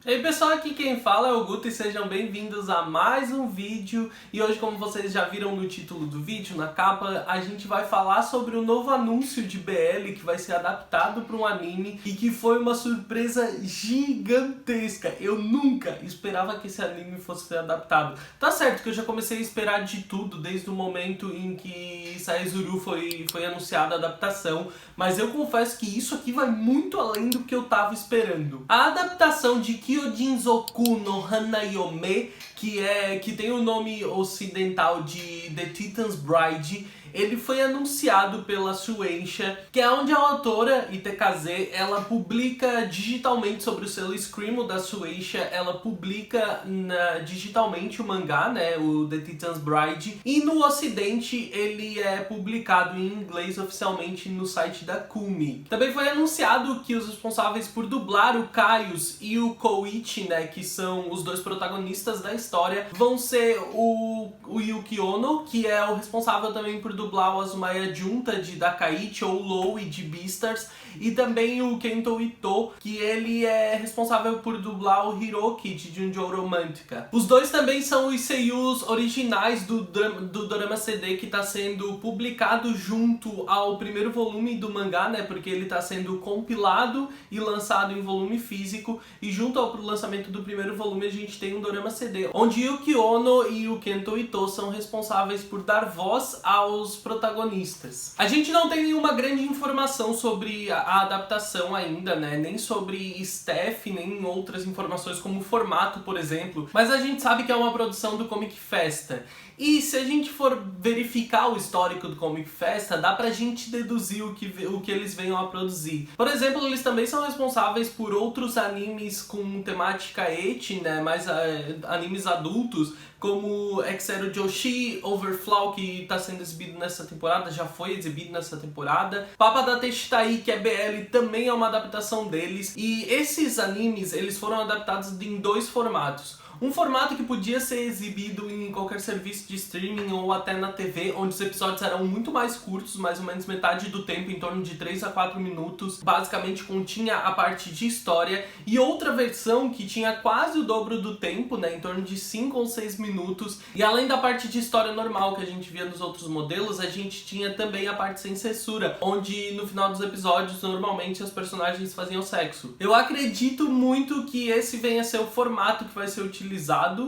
E aí pessoal, aqui quem fala é o Guto e sejam bem-vindos a mais um vídeo. E hoje, como vocês já viram no título do vídeo, na capa, a gente vai falar sobre o novo anúncio de BL que vai ser adaptado para um anime e que foi uma surpresa gigantesca. Eu nunca esperava que esse anime fosse ser adaptado. Tá certo que eu já comecei a esperar de tudo desde o momento em que Saizuru foi anunciada a adaptação, mas eu confesso que isso aqui vai muito além do que eu tava esperando. A adaptação de Kyojinzoku no Hanayome, que tem o nome ocidental de The Titan's Bride, ele foi anunciado pela Shueisha, que é onde a autora Itekaze, ela publica digitalmente sobre o selo Screamo da Shueisha, ela publica digitalmente o mangá, né, o The Titan's Bride, e no ocidente ele é publicado em inglês oficialmente no site da Kumi. Também foi anunciado que os responsáveis por dublar o Kaius e o Koichi, né, que são os dois protagonistas da história, vão ser o Yuki Ono, que é o responsável também por dublar o Azumaya Junta de Dakaichi ou Lowe de Beastars, e também o Kento Ito, que ele é responsável por dublar o Hiroki de Junjo Romantica. Os dois também são os seiyus originais do dorama CD que está sendo publicado junto ao primeiro volume do mangá, né, porque ele está sendo compilado e lançado em volume físico, e junto ao lançamento do primeiro volume a gente tem um dorama CD, onde Yuki Ono e o Kento Ito são responsáveis por dar voz aos protagonistas. A gente não tem nenhuma grande informação sobre a adaptação ainda, né? Nem sobre staff, nem outras informações como formato, por exemplo. Mas a gente sabe que é uma produção do Comic Festa. E se a gente for verificar o histórico do Comic Festa, dá pra gente deduzir o que eles venham a produzir. Por exemplo, eles também são responsáveis por outros animes com temática ecchi, né? Mais animes adultos, como Exero Joshi, Overflow, que está sendo exibido nessa temporada, já foi exibido nessa temporada. Papa da Teshitai, que é BL, também é uma adaptação deles. E esses animes, eles foram adaptados em dois formatos. Um formato que podia ser exibido em qualquer serviço de streaming ou até na TV, onde os episódios eram muito mais curtos, mais ou menos metade do tempo, em torno de 3 a 4 minutos. Basicamente continha a parte de história. E outra versão que tinha quase o dobro do tempo, né, em torno de 5 ou 6 minutos. E além da parte de história normal que a gente via nos outros modelos, a gente tinha também a parte sem censura, onde no final dos episódios normalmente os personagens faziam sexo. Eu acredito muito que esse venha a ser o formato que vai ser utilizado,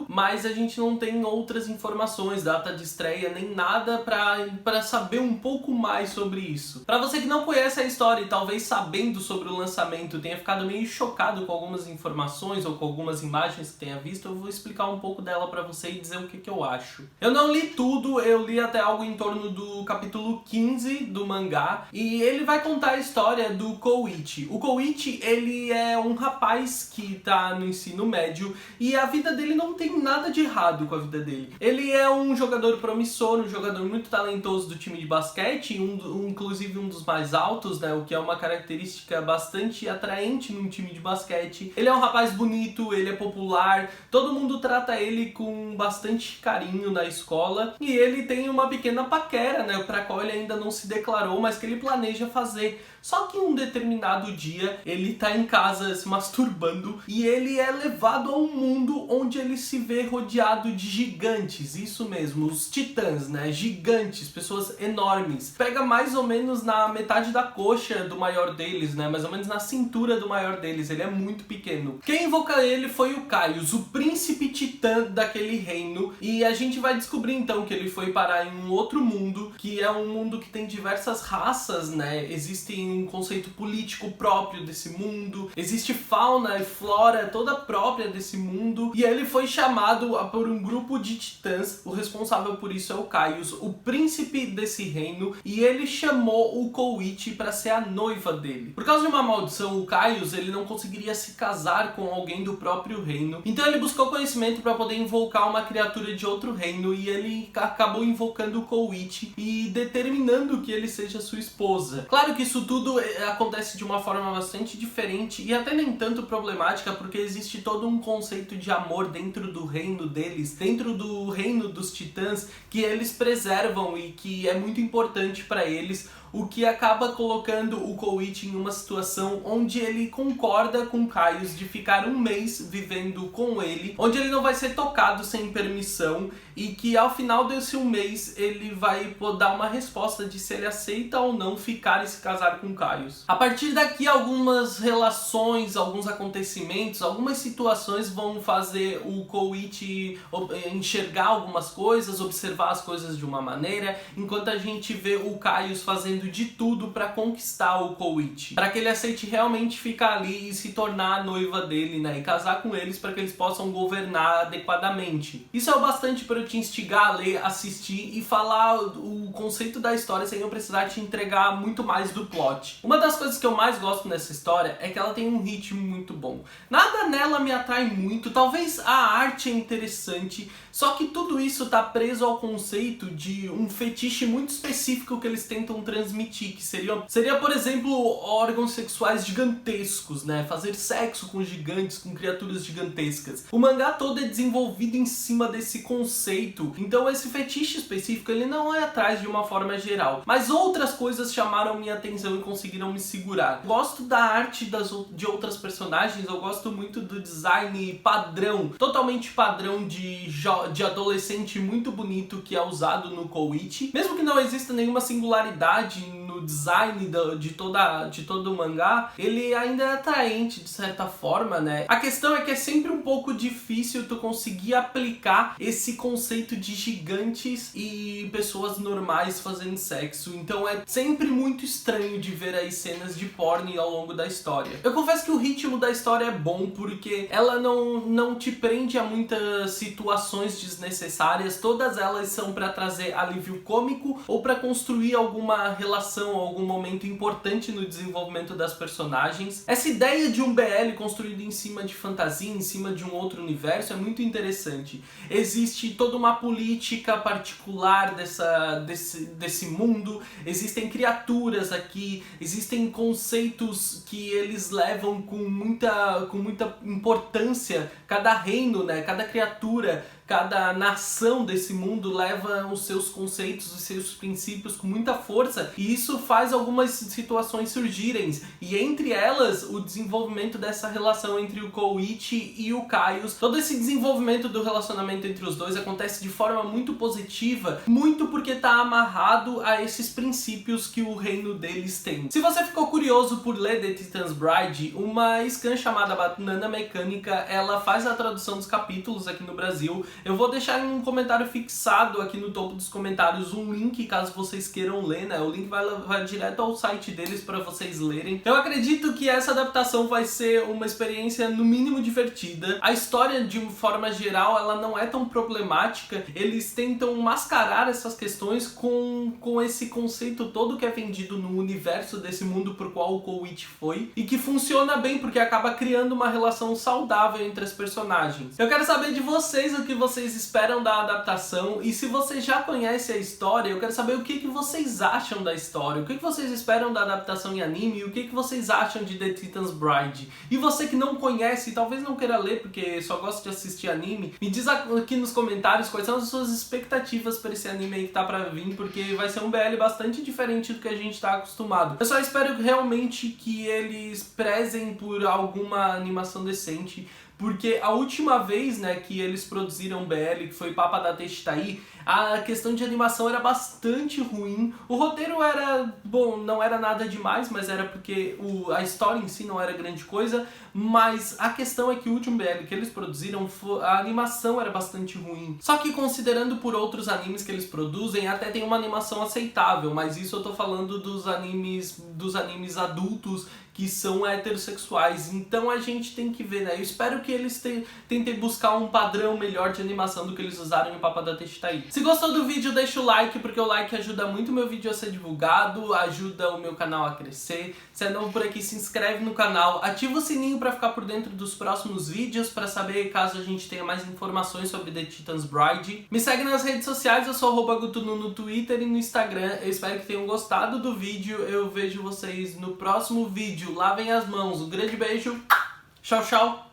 mas a gente não tem outras informações, data de estreia, nem nada pra saber um pouco mais sobre isso. Pra você que não conhece a história e talvez sabendo sobre o lançamento tenha ficado meio chocado com algumas informações ou com algumas imagens que tenha visto, eu vou explicar um pouco dela pra você e dizer o que eu acho. Eu não li tudo, eu li até algo em torno do capítulo 15 do mangá, e ele vai contar a história do Koichi. O Koichi, ele é um rapaz que tá no ensino médio e a vida dele não tem nada de errado com a vida dele. Ele é um jogador promissor, um jogador muito talentoso do time de basquete, inclusive um dos mais altos, né, o que é uma característica bastante atraente num time de basquete. Ele é um rapaz bonito, ele é popular, todo mundo trata ele com bastante carinho na escola, e ele tem uma pequena paquera, né, para qual ele ainda não se declarou, mas que ele planeja fazer. Só que em um determinado dia, ele tá em casa se masturbando e ele é levado a um mundo onde ele se vê rodeado de gigantes, isso mesmo, os titãs, né, gigantes, pessoas enormes. Pega mais ou menos na metade da coxa do maior deles, né, mais ou menos na cintura do maior deles, ele é muito pequeno. Quem invoca ele foi o Kaius, o príncipe titã daquele reino, e a gente vai descobrir então que ele foi parar em um outro mundo, que é um mundo que tem diversas raças, né, existem um conceito político próprio desse mundo, existe fauna e flora toda própria desse mundo, e ele foi chamado por um grupo de titãs. O responsável por isso é o Kaius, o príncipe desse reino, e ele chamou o Koichi para ser a noiva dele. Por causa de uma maldição, o Kaius, ele não conseguiria se casar com alguém do próprio reino, então ele buscou conhecimento para poder invocar uma criatura de outro reino, e ele acabou invocando o Koichi e determinando que ele seja sua esposa. Claro que isso tudo acontece de uma forma bastante diferente e até nem tanto problemática, porque existe todo um conceito de amor dentro do reino deles, dentro do reino dos titãs, que eles preservam e que é muito importante para eles. o que acaba colocando o Koichi em uma situação onde ele concorda com Caius de ficar um mês vivendo com ele, onde ele não vai ser tocado sem permissão e que ao final desse um mês ele vai dar uma resposta de se ele aceita ou não ficar e se casar com Caius. A partir daqui, algumas relações, alguns acontecimentos, algumas situações vão fazer o Koichi enxergar algumas coisas, observar as coisas de uma maneira, enquanto a gente vê o Caius fazendo de tudo para conquistar o Koichi, para que ele aceite realmente ficar ali e se tornar a noiva dele, né, e casar com eles para que eles possam governar adequadamente. Isso é o bastante para eu te instigar a ler, assistir e falar o conceito da história sem eu precisar te entregar muito mais do plot. Uma das coisas que eu mais gosto nessa história é que ela tem um ritmo muito bom. Nada nela me atrai muito, talvez a arte é interessante, só que tudo isso tá preso ao conceito de um fetiche muito específico que eles tentam transmitir, que seria, por exemplo, órgãos sexuais gigantescos, né? Fazer sexo com gigantes, com criaturas gigantescas. O mangá todo é desenvolvido em cima desse conceito, então esse fetiche específico ele não é atrás de uma forma geral, mas outras coisas chamaram minha atenção e conseguiram me segurar. Eu gosto da arte de outras personagens, eu gosto muito do design padrão, totalmente padrão de adolescente muito bonito que é usado no Koichi. Mesmo que não exista nenhuma singularidade no design de todo o mangá, ele ainda é atraente de certa forma, né? A questão é que é sempre um pouco difícil tu conseguir aplicar esse conceito de gigantes e pessoas normais fazendo sexo, então é sempre muito estranho de ver aí cenas de porn ao longo da história. Eu confesso que o ritmo da história é bom porque ela não te prende a muitas situações desnecessárias, todas elas são para trazer alívio cômico ou para construir alguma relação, algum momento importante no desenvolvimento das personagens. Essa ideia de um BL construído em cima de fantasia, em cima de um outro universo é muito interessante. Existe toda uma política particular desse mundo, existem criaturas aqui, existem conceitos que eles levam com muita importância. Cada reino, né, cada criatura, cada nação desse mundo leva os seus conceitos, os seus princípios com muita força, e isso faz algumas situações surgirem, e entre elas o desenvolvimento dessa relação entre o Koichi e o Caius. Todo esse desenvolvimento do relacionamento entre os dois acontece de forma muito positiva, muito porque está amarrado a esses princípios que o reino deles tem. Se você ficou curioso por ler The Titan's Bride, uma scan chamada Banana Mecânica, ela faz a tradução dos capítulos aqui no Brasil. Eu vou deixar em um comentário fixado aqui no topo dos comentários um link caso vocês queiram ler, né? O link vai levar direto ao site deles para vocês lerem. Eu acredito que essa adaptação vai ser uma experiência no mínimo divertida. A história, de uma forma geral, ela não é tão problemática. Eles tentam mascarar essas questões com esse conceito todo que é vendido no universo desse mundo por qual o Koichi foi, e que funciona bem porque acaba criando uma relação saudável entre as personagens. Eu quero saber de vocês o que vocês esperam da adaptação, e se você já conhece a história, eu quero saber o que vocês acham da história, o que vocês esperam da adaptação em anime, e o que vocês acham de The Titan's Bride. E você que não conhece, talvez não queira ler porque só gosta de assistir anime, me diz aqui nos comentários quais são as suas expectativas para esse anime aí que tá pra vir, porque vai ser um BL bastante diferente do que a gente tá acostumado. Eu só espero realmente que eles prezem por alguma animação decente, porque a última vez, né, que eles produziram BL, que foi Papa da Teshitaí, a questão de animação era bastante ruim. O roteiro era, bom, não era nada demais, mas era porque a história em si não era grande coisa, mas a questão é que o último BL que eles produziram, a animação era bastante ruim. Só que considerando por outros animes que eles produzem, até tem uma animação aceitável, mas isso eu tô falando dos animes adultos que são heterossexuais, então a gente tem que ver, né? Eu espero que eles tentem buscar um padrão melhor de animação do que eles usaram em Papa da Teshitaí. Se gostou do vídeo, deixa o like, porque o like ajuda muito o meu vídeo a ser divulgado, ajuda o meu canal a crescer. Se é novo por aqui, se inscreve no canal, ativa o sininho para ficar por dentro dos próximos vídeos, para saber caso a gente tenha mais informações sobre The Titan's Bride. Me segue nas redes sociais, eu sou @gutunu no Twitter e no Instagram. Eu espero que tenham gostado do vídeo, eu vejo vocês no próximo vídeo. Lavem as mãos, um grande beijo, tchau, tchau!